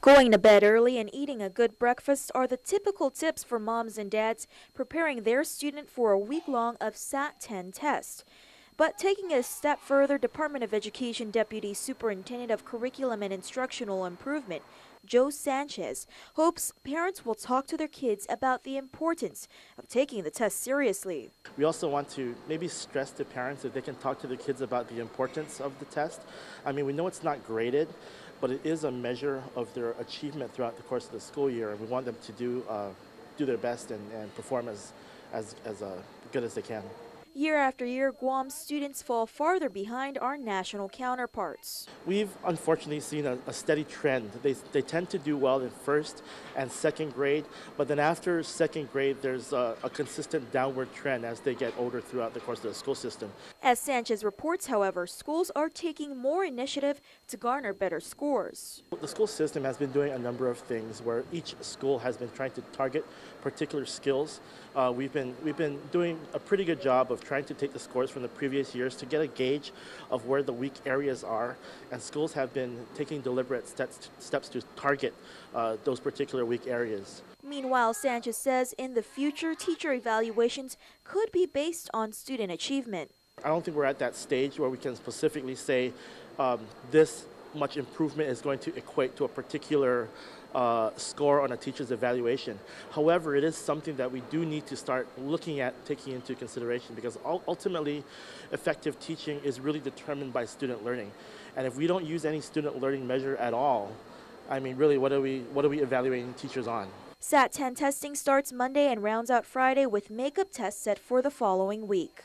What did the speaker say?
Going to bed early and eating a good breakfast are the typical tips for moms and dads preparing their student for a week-long of SAT-10 test. But taking it a step further, Department of Education Deputy Superintendent of Curriculum and Instructional Improvement, Joe Sanchez, hopes parents will talk to their kids about the importance of taking the test seriously. We also want to maybe stress to parents that they can talk to the kids about the importance of the test. I mean, we know it's not graded, but it is a measure of their achievement throughout the course of the school year, and we want them to do their best and perform as good as they can. Year after year, Guam students fall farther behind our national counterparts. We've unfortunately seen a steady trend. They tend to do well in first and second grade, but then after second grade, there's a consistent downward trend as they get older throughout the course of the school system. As Sanchez reports, however, schools are taking more initiative to garner better scores. The school system has been doing a number of things where each school has been trying to target particular skills. We've been doing a pretty good job of trying to take the scores from the previous years to get a gauge of where the weak areas are, and schools have been taking deliberate steps to target those particular weak areas. Meanwhile, Sanchez says in the future, teacher evaluations could be based on student achievement. I don't think we're at that stage where we can specifically say this much improvement is going to equate to a particular score on a teacher's evaluation. However, it is something that we do need to start looking at, taking into consideration, because ultimately effective teaching is really determined by student learning. And if we don't use any student learning measure at all, I mean, really, what are we evaluating teachers on? SAT-10 testing starts Monday and rounds out Friday with makeup tests set for the following week.